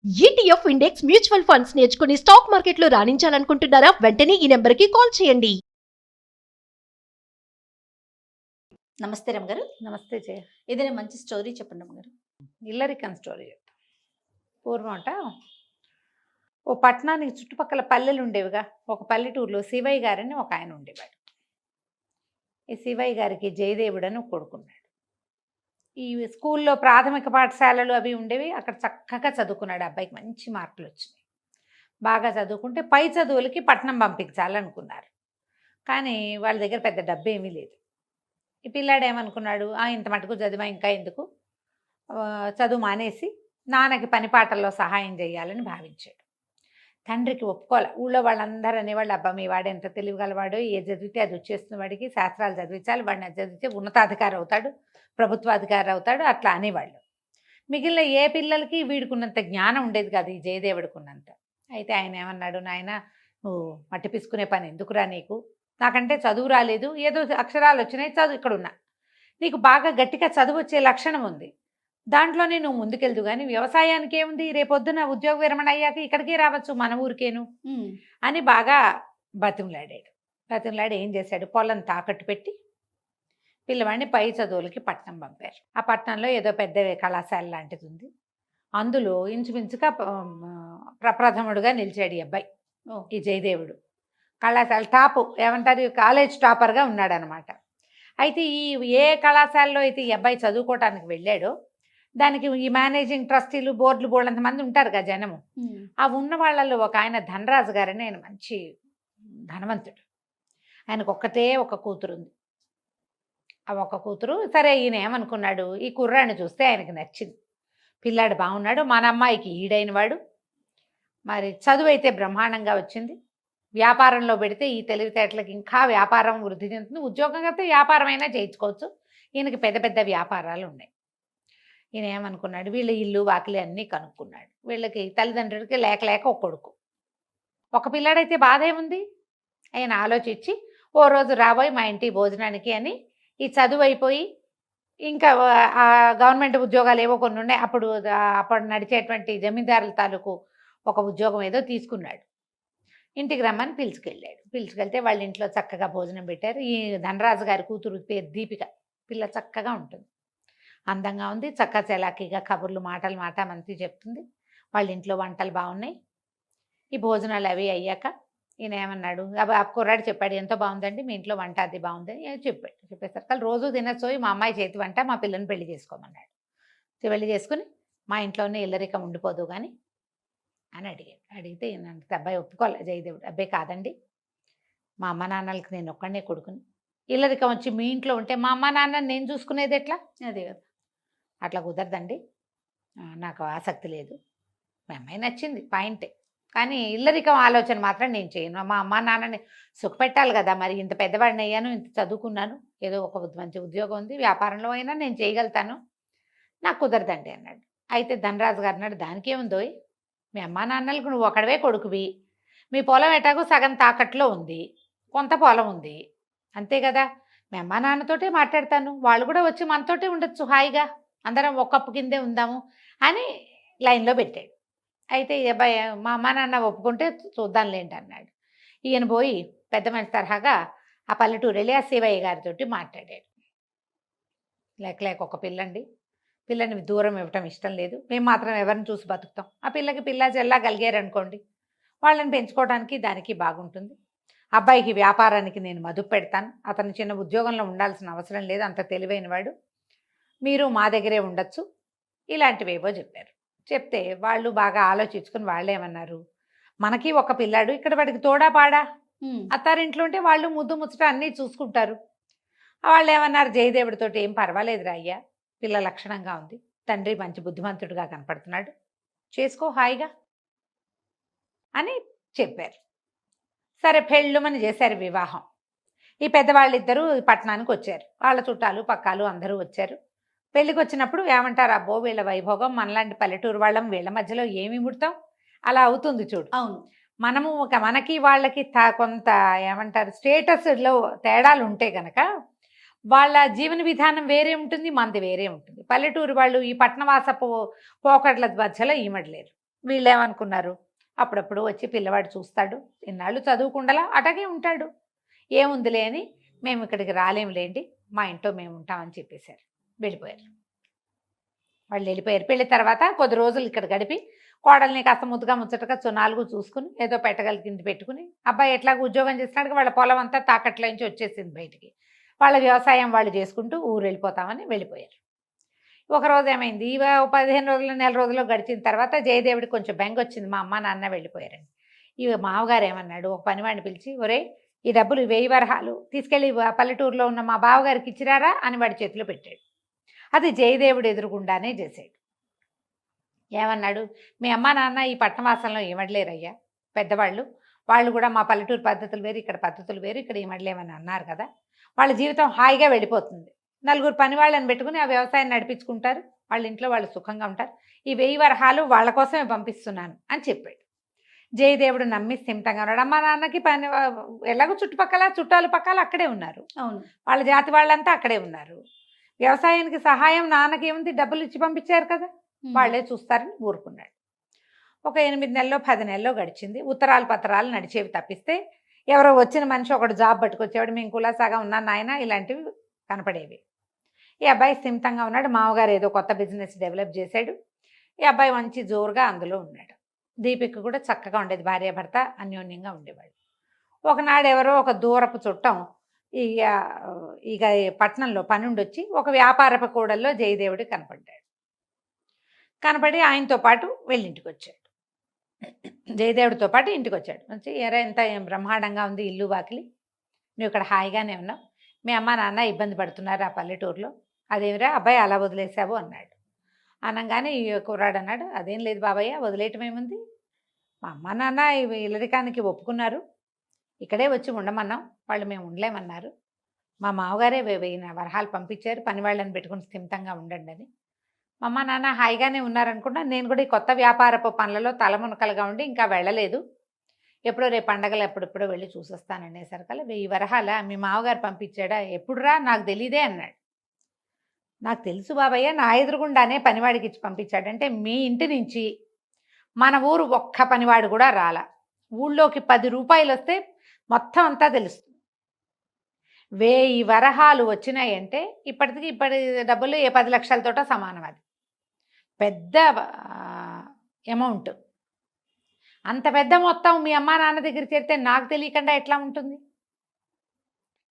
ETF index mutual funds నేర్చుకుని stock మార్కెట్లో రాణించాలనుకుంటున్నారా? వెంటనే ఈ నెంబర్కి కాల్ చేయండి. నమస్తే రమ్మగారు. నమస్తే జయ. ఏదైనా మంచి స్టోరీ చెప్పండి రమ్మగారు. ఇల్లరికన్ స్టోరీ చెప్తా. పూర్వమట ఓ పట్టణానికి చుట్టుపక్కల పల్లెలు ఉండేవిగా. ఒక పల్లెటూరులో శివయ్య గారని ఒక ఆయన ఉండేవాడు. ఈ శివయ్య గారికి జయదేవుడు అని కొడుకున్నాడు. ఈ స్కూల్లో ప్రాథమిక పాఠశాలలు అవి ఉండేవి. అక్కడ చక్కగా చదువుకున్నాడు. అబ్బాయికి మంచి మార్కులు వచ్చినాయి. బాగా చదువుకుంటే పై చదువులకి పట్నం పంపించాలనుకున్నారు. కానీ వాళ్ళ దగ్గర పెద్ద డబ్బు ఏమీ లేదు. ఈ పిల్లాడు ఏమనుకున్నాడు, ఇంత మటుకు చదివా ఇంకా ఎందుకు, చదువు మానేసి నాన్నకి పని పాటల్లో సహాయం చేయాలని భావించాడు. తండ్రికి ఒప్పుకోలే. ఊళ్ళో వాళ్ళందరూ అనేవాళ్ళు, అబ్బా మీ వాడు ఎంత తెలివిగలవాడో, ఏ చదివితే అది వచ్చేస్తున్న వాడికి, శాస్త్రాలు చదివించాలి, వాడిని అది చదివితే ఉన్నతాధికారి అవుతాడు, ప్రభుత్వాధికారి అవుతాడు, అట్లా అనేవాళ్ళు. మిగిలిన ఏ పిల్లలకి వీడుకున్నంత జ్ఞానం ఉండేది కాదు, ఈ జయదేవుడికున్నంత. అయితే ఆయన ఏమన్నాడు, నాయన నువ్వు మట్టి పిసుకునే పని ఎందుకురా నీకు, నాకంటే చదువు రాలేదు, ఏదో అక్షరాలు వచ్చినాయి, చదువు ఇక్కడున్నా, నీకు బాగా గట్టిగా చదువు వచ్చే లక్షణం ఉంది, దాంట్లోనే నువ్వు ముందుకెళ్దు, కానీ వ్యవసాయానికి ఏముంది, రేపొద్దున ఉద్యోగ విరమణ అయ్యాక ఇక్కడికే రావచ్చు, మన ఊరికేను అని బాగా బతిమలాడాడు. బతిమలాడి ఏం చేశాడు, పొలం తాకట్టు పెట్టి పిల్లవాడిని పై చదువులకి పట్నం పంపారు. ఆ పట్టణంలో ఏదో పెద్ద కళాశాల లాంటిది ఉంది. అందులో ఇంచుమించుగా ప్రప్రథముడుగా నిలిచాడు ఈ అబ్బాయి, ఈ జయదేవుడు. కళాశాల టాపు, ఏమంటారు, కాలేజ్ టాపర్గా ఉన్నాడనమాట. అయితే ఏ కళాశాలలో అయితే ఈ అబ్బాయి చదువుకోవటానికి వెళ్ళాడో దానికి ఈ మేనేజింగ్ ట్రస్టీలు, బోర్డులు, బోర్డు మంది ఉంటారు కదా జనము. ఆ ఉన్న వాళ్ళల్లో ఒక ఆయన ధనరాజు గారని, ఆయన మంచి ధనవంతుడు. ఆయనకు ఒక్కటే ఒక కూతురు ఉంది. ఆ ఒక కూతురు. సరే, ఈయన ఏమనుకున్నాడు, ఈ కుర్రాడిని చూస్తే ఆయనకి నచ్చింది, పిల్లాడు బాగున్నాడు, మన అమ్మాయికి ఈడైన వాడు, మరి చదువు అయితే బ్రహ్మాండంగా వచ్చింది, వ్యాపారంలో పెడితే ఈ తెలివితేటలకు ఇంకా వ్యాపారం వృద్ధి చెందుతుంది, ఉద్యోగం అయితే వ్యాపారం అయినా చేయించుకోవచ్చు, ఈయనకి పెద్ద పెద్ద వ్యాపారాలు ఉన్నాయి. ఈయన ఏమనుకున్నాడు, వీళ్ళ ఇల్లు వాకిలి అన్నీ కనుక్కున్నాడు. వీళ్ళకి తల్లిదండ్రులకి లేక లేక ఒక కొడుకు, ఒక పిల్లాడైతే బాధ ఏముంది. ఆయన ఆలోచించి ఓ రోజు రాబోయి మా ఇంటి భోజనానికి అని ఈ చదువు అయిపోయి ఇంకా గవర్నమెంట్ ఉద్యోగాలు ఏవో కొన్ని ఉన్నాయి, అప్పుడు నడిచేటువంటి జమీందారుల తాలూకు ఒక ఉద్యోగం ఏదో తీసుకున్నాడు. ఇంటికి రమ్మని పిలుచుకెళ్తే వాళ్ళ ఇంట్లో చక్కగా భోజనం పెట్టారు. ఈ ధనరాజు గారి కూతురు పేరు దీపిక. పిల్ల చక్కగా ఉంటుంది, అందంగా ఉంది, చక్కగా చలాకీగా కబుర్లు మాటలు మంచి చెప్తుంది. వాళ్ళ ఇంట్లో వంటలు బాగున్నాయి. ఈ భోజనాలు అవి అయ్యాక ఈయన ఏమన్నాడు, ఆ కుర్రాడు చెప్పాడు, ఎంతో బాగుందండి మీ ఇంట్లో వంట, అది బాగుందని చెప్పేసరికి రోజు తినసోయి మా అమ్మాయి చేతి వంట మా పిల్లని పెళ్లి చేసుకోమన్నాడు. పెళ్లి చేసుకుని మా ఇంట్లోనే ఇల్లరికం ఉండిపోదు కానీ అని అడిగితే ఈయనంటే అబ్బాయి ఒప్పుకోలే జయదేవుడు. అబ్బాయి కాదండి, మా అమ్మ నాన్నలకి నేను ఒక్కడనే కొడుకుని, ఇల్లరికం వచ్చి మీ ఇంట్లో ఉంటే మా అమ్మ నాన్నని నేను చూసుకునేది ఎట్లా, అదే కదా, అట్లా కుదరదండి, నాకు ఆసక్తి లేదు, మా అమ్మాయి నచ్చింది పాయింటే, కానీ ఇల్లరికం ఆలోచన మాత్రం నేను చేయను, మా అమ్మ నాన్నని సుఖపెట్టాలి కదా, మరి ఇంత పెద్దవాడిని అయ్యాను, ఇంత చదువుకున్నాను, ఏదో ఒక మంచి ఉద్యోగం ఉంది, వ్యాపారంలో అయినా నేను చేయగలుగుతాను, నాకు కుదరదండి అన్నాడు. అయితే ధనరాజు గారు అన్నాడు, దానికేముందో, మీ అమ్మా నాన్నలకు నువ్వు ఒకడవే కొడుకువి, మీ పొలం ఎటాగో సగం తాకట్లో ఉంది, కొంత పొలం ఉంది, అంతే కదా, మీ అమ్మా నాన్నతోటే మాట్లాడతాను, వాళ్ళు కూడా వచ్చి మనతోటే ఉండొచ్చు, హాయిగా అందరం ఒక్కప్పు కిందే ఉందాము అని లైన్లో పెట్టాడు. అయితే అబ్బాయి మా అమ్మా నాన్న ఒప్పుకుంటే చూద్దాంలేంటి అన్నాడు. ఈయన పోయి పెద్ద మనిషి తరహాగా ఆ పల్లెటూరు వెళ్ళి ఆ శివయ్య గారితోటి మాట్లాడాడు. లేక ఒక పిల్లని దూరం ఇవ్వటం ఇష్టం లేదు, మేము మాత్రం ఎవరిని చూసి బతుకుతాం, ఆ పిల్లకి పిల్ల చెల్లా కలిగారనుకోండి, వాళ్ళని పెంచుకోవడానికి దానికి బాగుంటుంది, అబ్బాయికి వ్యాపారానికి నేను మదుపు పెడతాను, అతను చిన్న ఉద్యోగంలో ఉండాల్సిన అవసరం లేదు, అంత తెలివైనవాడు, మీరు మా దగ్గరే ఉండొచ్చు, ఇలాంటివేవో చెప్పారు. చెప్తే వాళ్ళు బాగా ఆలోచించుకుని వాళ్ళు ఏమన్నారు, మనకి ఒక పిల్లాడు, ఇక్కడ వాడికి తోడా పాడా, అత్తారింట్లో ఉంటే వాళ్ళు ముద్దు ముచ్చట అన్నీ చూసుకుంటారు. వాళ్ళు ఏమన్నారు, జయదేవుడితోటి ఏం పర్వాలేదురా అయ్యా, పిల్ల లక్షణంగా ఉంది, తండ్రి మంచి బుద్ధిమంతుడిగా కనపడుతున్నాడు, చేసుకో హాయిగా అని చెప్పారు. సరే, పెళ్ళుమని చేశారు వివాహం. ఈ పెద్దవాళ్ళిద్దరూ పట్టణానికి వచ్చారు, వాళ్ళ చుట్టాలు పక్కాలు అందరూ వచ్చారు. పెళ్ళికి వచ్చినప్పుడు ఏమంటారు, అబ్బో వీళ్ళ వైభోగం, మనలాంటి పల్లెటూరు వాళ్ళం, వీళ్ళ మధ్యలో ఏమి ముడతాం, అలా అవుతుంది చూడు. అవును, మనము మనకి వాళ్ళకి కొంత ఏమంటారు స్టేటస్లో తేడాలు ఉంటే గనక వాళ్ళ జీవన విధానం వేరే ఉంటుంది, మనది వేరే ఉంటుంది. పల్లెటూరు వాళ్ళు ఈ పట్టణవాసపు పోకట్ల మధ్యలో ఈమడలేరు, వీళ్ళేమనుకున్నారు, అప్పుడప్పుడు వచ్చి పిల్లవాడు చూస్తాడు, ఇన్నాళ్ళు చదువుకుండలా అటగే ఉంటాడు, ఏముందిలే అని మేము ఇక్కడికి రాలేములేండి, మా ఇంట్లో మేము ఉంటామని చెప్పేశారు. వెళ్ళిపోయారు. వాళ్ళు వెళ్ళిపోయారు. పెళ్ళి తర్వాత కొద్ది రోజులు ఇక్కడ గడిపి కోడల్ని కాస్త ముద్దుగా ముచ్చటగా నాలుగు చూసుకుని ఏదో పెట్టగలిగింది పెట్టుకుని, అబ్బాయి ఎట్లాగో ఉద్యోగం చేసినాడు, వాళ్ళ పొలం అంతా తాకట్లో నుంచి వచ్చేసింది బయటికి, వాళ్ళ వ్యవసాయం వాళ్ళు చేసుకుంటూ ఊరు వెళ్ళిపోతామని వెళ్ళిపోయారు. ఒకరోజు ఏమైంది, 15 రోజులు నెల రోజులు గడిచిన తర్వాత జయదేవుడికి కొంచెం బెంగ వచ్చింది, మా అమ్మ నాన్న వెళ్ళిపోయారని. మామగారు ఏమన్నాడు, ఒక పనివాడిని పిలిచి, ఒరే ఈ డబ్బులు 1000 వరహాలు తీసుకెళ్ళి పల్లెటూరులో ఉన్న మా బావగారికి ఇచ్చిరారా అని వాడి చేతిలో పెట్టాడు. అది జయదేవుడు ఎదురుగుండానే చేశాడు. ఏమన్నాడు, మీ అమ్మ నాన్న ఈ పట్టణవాసంలో ఏమడలేరయ్యా, పెద్దవాళ్ళు, వాళ్ళు కూడా మా పల్లెటూరు పద్ధతులు వేరు, ఇక్కడ పద్ధతులు వేరు, ఇక్కడ ఏమడలేమని అన్నారు కదా, వాళ్ళ జీవితం హాయిగా వెళ్ళిపోతుంది, నలుగురు పని వాళ్ళని పెట్టుకుని ఆ వ్యవసాయం నడిపించుకుంటారు, వాళ్ళ ఇంట్లో వాళ్ళు సుఖంగా ఉంటారు, ఈ 1000 వరహాలు వాళ్ళ కోసమే పంపిస్తున్నాను అని చెప్పాడు. జయదేవుడు నమ్మి స్థిమితంగా ఉన్నాడు. అమ్మ నాన్నకి పని ఎలాగో చుట్టుపక్కల చుట్టాలు పక్కల అక్కడే ఉన్నారు, అవును, వాళ్ళ జాతి వాళ్ళంతా అక్కడే ఉన్నారు, వ్యవసాయానికి సహాయం నాన్నకి ఏముంది, డబ్బులు ఇచ్చి పంపించారు కదా, వాళ్ళే చూస్తారని ఊరుకున్నాడు. ఒక 8 నెలలో 10 నెలలో గడిచింది. ఉత్తరాలు పత్రాలు నడిచేవి తప్పిస్తే ఎవరో వచ్చిన మనిషి ఒకడు జాబ్ పట్టుకొచ్చేవాడు, మేము కులాసాగా ఉన్నాను నాయన, ఇలాంటివి కనపడేవి. ఈ అబ్బాయి స్థిమితంగా ఉన్నాడు, మామగారు ఏదో కొత్త బిజినెస్ డెవలప్ చేశాడు, ఈ అబ్బాయి మంచి జోరుగా అందులో ఉన్నాడు. దీపిక కూడా చక్కగా ఉండేది, భార్యాభర్త అన్యోన్యంగా ఉండేవాడు. ఒకనాడు ఎవరో ఒక దూరపు చుట్టం ఇక పట్టణంలో పనుండి వచ్చి ఒక వ్యాపారపు కూడల్లో జయదేవుడు కనపడ్డాడు. కనపడి ఆయనతో పాటు వెళ్ళింటికి వచ్చాడు. జయదేవుడితో పాటు ఇంటికి వచ్చాడు. వచ్చి ఎంత బ్రహ్మాండంగా ఉంది ఇల్లు వాకిలి, నువ్వు ఇక్కడ హాయిగానే ఉన్నావు, మీ అమ్మ నాన్న ఇబ్బంది పడుతున్నారు ఆ పల్లెటూరులో, అదేమిరా అబ్బాయి అలా వదిలేసావు అన్నాడు. అనగానే ఈ కుర్రాడు అన్నాడు, అదేం లేదు బాబయ్య, వదిలేయటం ఏముంది, మా అమ్మ నాన్న ఇల్లరికానికి ఒప్పుకున్నారు, ఇక్కడే వచ్చి ఉండమన్నాం, వాళ్ళు మేము ఉండలేమన్నారు, మా మామగారే 1000 వరహాలు పంపించారు, పని వాళ్ళని పెట్టుకుని స్థిమితంగా ఉండండి అని. మా అమ్మ నాన్న హాయిగానే ఉన్నారనుకుంటా, నేను కూడా ఈ కొత్త వ్యాపారపు పనులలో తలమునకలుగా ఉండి ఇంకా వెళ్ళలేదు, ఎప్పుడో రేపు పండగలు ఎప్పుడెప్పుడో వెళ్ళి చూసొస్తాననేసరికల్లా 1000 వరహాల మీ మామగారు పంపించాడా, ఎప్పుడురా నాకు తెలీదే అన్నాడు. నాకు తెలుసు బాబయ్య, నా ఎదురుగుండానే పనివాడికి ఇచ్చి పంపించాడంటే, మీ ఇంటి నుంచి మన ఊరు ఒక్క పనివాడు కూడా రాలా, ఊళ్ళోకి 10 రూపాయలు వస్తే మొత్తం అంతా తెలుస్తుంది, 1000 వరహాలు వచ్చినాయంటే ఇప్పటి డబ్బులు 10 లక్షలతోట సమానం, అది పెద్ద అమౌంట్. అంత పెద్ద మొత్తం మీ అమ్మా నాన్న దగ్గర చేరితే నాకు తెలియకుండా ఎట్లా ఉంటుంది,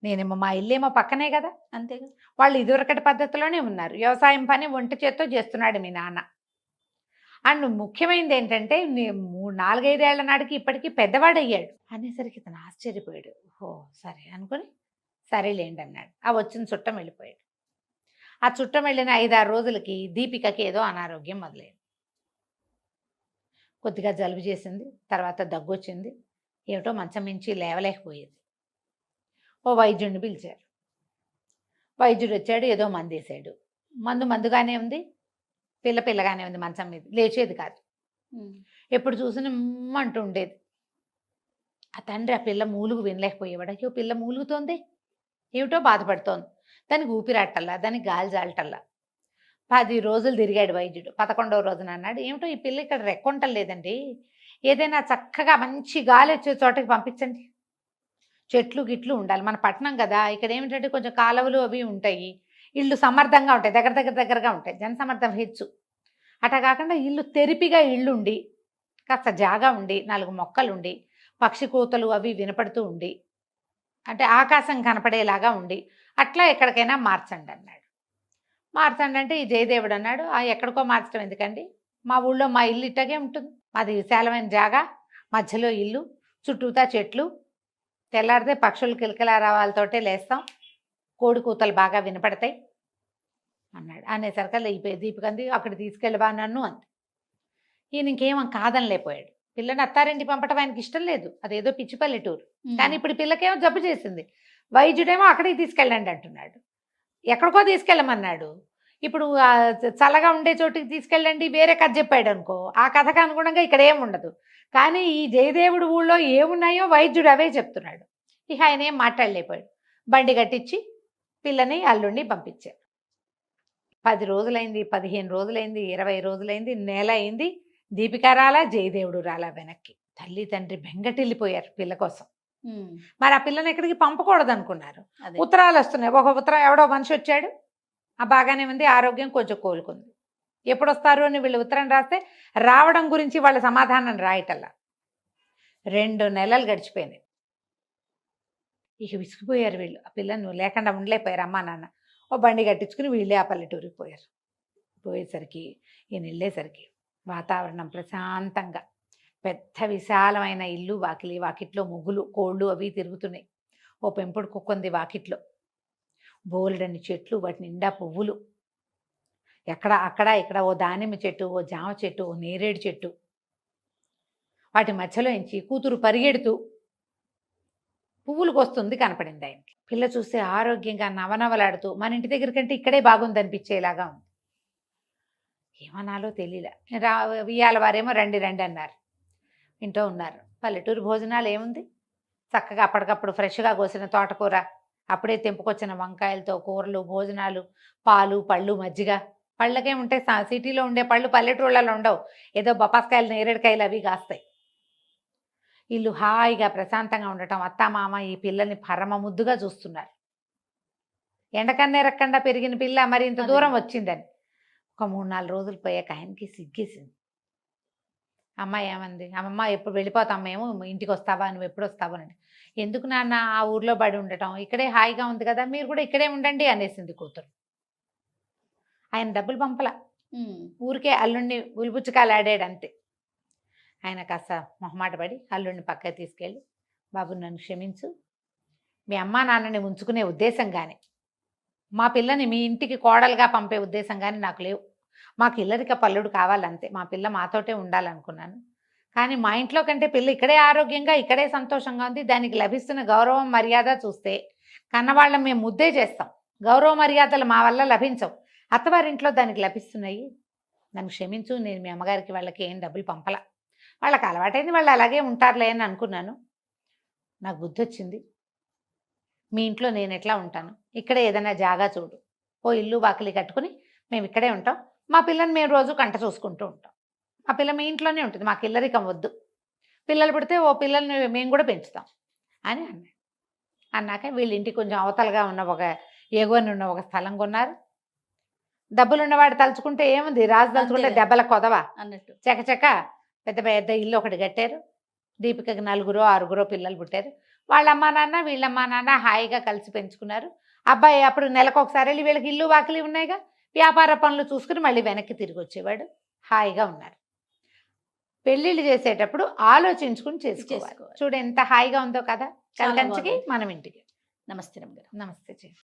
నేనేమో మా ఇల్లేమో పక్కనే కదా, అంతేగా, వాళ్ళు ఇదివరకటి పద్ధతిలోనే ఉన్నారు, వ్యవసాయం పని ఒంటి చేత్తో చేస్తున్నాడు మీ నాన్న. అండ్ ముఖ్యమైనది ఏంటంటే 4-5 ఏళ్ల నాటికి ఇప్పటికీ పెద్దవాడయ్యాడు అనేసరికి తను ఆశ్చర్యపోయాడు. ఓహో సరే అనుకుని సరేలేండి అన్నాడు. ఆ వచ్చిన చుట్టం వెళ్ళిపోయాడు. ఆ చుట్టం వెళ్ళిన 5-6 రోజులకి దీపికకి ఏదో అనారోగ్యం మొదలైంది. కొద్దిగా జలుబు చేసింది, తర్వాత దగ్గు వచ్చింది, ఏమిటో మంచం మించి లేవలేకపోయేది. ఓ వైద్యుడిని పిలిచారు. వైద్యుడు వచ్చాడు, ఏదో మందు వేసాడు. మందుగానే ఉంది, పిల్లగానే ఉంది, మంచం మీద లేచేది కాదు, ఎప్పుడు చూసినా అంటూ ఉండేది. ఆ తండ్రి ఆ పిల్ల మూలుగు వినలేకపోయేవాడు. అయ్యో పిల్ల మూలుగుతోంది, ఏమిటో బాధపడుతోంది, దానికి ఊపిరాటల్లా, దానికి గాలి జాలటల్లా. 10 రోజులు తిరిగాడు వైద్యుడు. 11వ రోజున అన్నాడు, ఏమిటో ఈ పిల్ల ఇక్కడ రెక్కొంటలేదండి, ఏదైనా చక్కగా మంచి గాలి వచ్చే చోటకి పంపించండి, చెట్లు గిట్లు ఉండాలి, మన పట్టణం కదా, ఇక్కడ ఏమిటంటే కొంచెం కాలువలు అవి ఉంటాయి, ఇళ్ళు సమర్థంగా ఉంటాయి, దగ్గరగా ఉంటాయి, జనసమర్థం హెచ్చు, అట్లా కాకుండా ఇల్లు తెరిపిగా ఇళ్ళుండి, కాస్త జాగా ఉండి, 4 మొక్కలుండి, పక్షి కూతలు అవి వినపడుతూ ఉండి, అంటే ఆకాశం కనపడేలాగా ఉండి, అట్లా ఎక్కడికైనా మార్చండి అన్నాడు. మార్చండి అంటే ఈ జయదేవుడు అన్నాడు, ఎక్కడికో మార్చడం ఎందుకండి, మా ఊళ్ళో మా ఇల్లు ఇట్టగే ఉంటుంది, మాది విశాలమైన జాగా, మధ్యలో ఇల్లు, చుట్టూతా చెట్లు, తెల్లారితే పక్షులు కిలకిలారావాలతోటే లేస్తాం, కోడి కూతలు బాగా వినపడతాయి అన్నాడు. అనేసరికల్లా ఈ దీపికంది అక్కడ తీసుకెళ్ళబా నన్ను అంది. ఈయన ఇంకేమో కాదని లేపోయాడు. పిల్లని అత్తారింటి పంపటం ఆయనకి ఇష్టం లేదు, అదేదో పిచ్చి పల్లెటూరు, కానీ ఇప్పుడు పిల్లకేమో జబ్బు చేసింది, వైద్యుడేమో అక్కడికి తీసుకెళ్ళండి అంటున్నాడు, ఎక్కడికో తీసుకెళ్ళమన్నాడు. ఇప్పుడు చల్లగా ఉండే చోటికి తీసుకెళ్ళండి వేరే కథ చెప్పాడు అనుకో, ఆ కథకు అనుగుణంగా ఇక్కడ ఏం ఉండదు. కానీ ఈ జయదేవుడు ఊళ్ళో ఏమున్నాయో వైద్యుడు అవే చెప్తున్నాడు. ఇక ఆయన ఏం మాట్లాడలేకపోయాడు. బండి కట్టించి పిల్లని అల్లుండి పంపించారు. 10 రోజులైంది, 15 రోజులైంది, 20 రోజులైంది, నెల అయింది, దీపిక రాలా, జయదేవుడు రాలా వెనక్కి. తల్లి తండ్రి బెంగటిల్లిపోయారు పిల్ల కోసం. ఉమ్, మరి ఆ పిల్లని ఎక్కడికి పంపకూడదు అనుకున్నారు. అదే ఉత్తరాలు వస్తున్నాయి. ఒక ఉత్తరం ఎవడో మనిషి వచ్చాడు, బాగానే ఉంది, ఆరోగ్యం కొంచెం కోలుకుంది. ఎప్పుడు వస్తారు అని వీళ్ళు ఉత్తరం రాస్తే రావడం గురించి వాళ్ళ సమాధానం రాయటల్లా. 2 నెలలు గడిచిపోయినాయి. ఇక విసిగిపోయారు వీళ్ళు. ఆ పిల్లను లేకుండా ఉండలేకపోయారు అమ్మా నాన్న. ఓ బండి కట్టించుకుని వీళ్ళే ఆ పల్లెటూరికి పోయారు. పోయేసరికి ఈయన వెళ్ళేసరికి వాతావరణం ప్రశాంతంగా, పెద్ద విశాలమైన ఇల్లు, వాకిలి, వాకిట్లో ముగ్గులు, కోళ్ళు అవి తిరుగుతున్నాయి. ఓ పెంపుడు కుక్కుంది వాకిట్లో. బోలెడన్ని చెట్లు, వాటి నిండా పువ్వులు. అక్కడ ఇక్కడ ఓ దానిమ్మ చెట్టు, ఓ జామ చెట్టు, ఓ నేరేడు చెట్టు. వాటి మధ్యలో నుంచి కూతురు పరిగెడుతూ పువ్వులు కోస్తుంది కనపడింది ఆయనకి. పిల్ల చూస్తే ఆరోగ్యంగా నవనవలాడుతూ మన ఇంటి దగ్గర కంటే ఇక్కడే బాగుంది అనిపించేలాగా ఉంది. ఏమనాలో తెలియలే. ఇవాళ వారేమో రండి రండి అన్నారు. ఇంట్లో ఉన్నారు. పల్లెటూరు భోజనాలు ఏముంది, చక్కగా అప్పటికప్పుడు ఫ్రెష్గా కోసిన తోటకూర, అప్పుడే తెంపుకొచ్చిన వంకాయలతో కూరలు, భోజనాలు, పాలు, పళ్ళు, మజ్జిగ. పళ్ళకేముంటాయి, సిటీలో ఉండే పళ్ళు పల్లెటూళ్ళలో ఉండవు. ఏదో బొప్పాస్కాయలు, నేరేడుకాయలు అవి కాస్తాయి. ఇల్లు హాయిగా ప్రశాంతంగా ఉండటం, అత్తామామ ఈ పిల్లల్ని పరమ ముద్దుగా చూస్తున్నారు. ఎండకన్నేరక్కండా పెరిగిన పిల్ల మరి ఇంత దూరం వచ్చిందని. ఒక 3-4 రోజులు పోయాక ఆయనకి సిగ్గేసింది. అమ్మ ఏమంది, అమ్మమ్మ ఎప్పుడు వెళ్ళిపోతాం మేము, ఇంటికి వస్తావా, నువ్వు ఎప్పుడు వస్తావా అని. ఎందుకు నాన్న ఆ ఊర్లో పడి ఉండటం, ఇక్కడే హాయిగా ఉంది కదా, మీరు కూడా ఇక్కడే ఉండండి అనేసింది కూతురు. ఆయన డబ్బులు పంపలా, ఉమ్, ఊరికే అల్లుడిని ఉలిపుచ్చుకాలు ఆడాడు అంతే. ఆయన కాస్త మొహమాట పడి అల్లుడిని పక్కకి తీసుకెళ్ళి, బాబు నన్ను క్షమించు, మీ అమ్మా నాన్నని ఉంచుకునే ఉద్దేశం కానీ, మా పిల్లని మీ ఇంటికి కోడలుగా పంపే ఉద్దేశం కానీ నాకు లేవు. మాకు ఇల్లరిక పల్లుడు కావాలంతే, మా పిల్ల మాతోటే ఉండాలనుకున్నాను. కానీ మా ఇంట్లో కంటే పిల్ల ఇక్కడే ఆరోగ్యంగా, ఇక్కడే సంతోషంగా ఉంది. దానికి లభిస్తున్న గౌరవం మర్యాద చూస్తే కన్నవాళ్ళం మేము ముద్దే చేస్తాం. గౌరవ మర్యాదలు మా వల్ల లభించవు, అత్తవారింట్లో దానికి లభిస్తున్నాయి. నన్ను క్షమించు, నేను మీ అమ్మగారికి వాళ్ళకి ఏం డబ్బులు పంపలా, వాళ్ళకి అలవాటైంది, వాళ్ళు అలాగే ఉంటారులే అని అనుకున్నాను. నాకు బుద్ధి వచ్చింది, మీ ఇంట్లో నేను ఎట్లా ఉంటాను, ఇక్కడే ఏదైనా జాగా చూడు, ఓ ఇల్లు వాకిలి కట్టుకుని మేము ఇక్కడే ఉంటాం, మా పిల్లని మేము రోజు కంట చూసుకుంటూ ఉంటాం, మా పిల్ల మీ ఇంట్లోనే ఉంటుంది, మాకు ఇల్లరికం వద్దు, పిల్లలు పుడితే ఓ పిల్లల్ని మేము కూడా పెంచుతాం అని అన్నాడు. అన్నాక వీళ్ళ ఇంటికి కొంచెం అవతలగా ఉన్న ఒక ఎగువని ఉన్న ఒక స్థలం కొన్నారు. డబ్బులున్నవాడు తలుచుకుంటే ఏముంది, రాజు తలుచుకుంటే అంతేలే. దెబ్బల కొదవా, అన్నట్టు చకచక పెద్ద పెద్ద ఇల్లు ఒకటి కట్టారు. దీపికకి 4-6 పిల్లలు పుట్టారు. వాళ్ళ అమ్మా నాన్న వీళ్ళమ్మా నాన్న హాయిగా కలిసి పెంచుకున్నారు. అబ్బాయి అప్పుడు నెలకొకసారి వెళ్ళి వీళ్ళకి ఇల్లు వాకిలి ఉన్నాయిగా, వ్యాపార పనులు చూసుకుని మళ్ళీ వెనక్కి తిరిగి వచ్చేవాడు. హాయిగా ఉన్నారు. పెళ్ళిళ్ళు చేసేటప్పుడు ఆలోచించుకుని చేసుకోవాలి. చూడు ఎంత హాయిగా ఉందో కదా, చాలా కలికంచికి బాగుంది. మనం ఇంటికి. నమస్తే రమ్య గారు. నమస్తే చెయ్యి.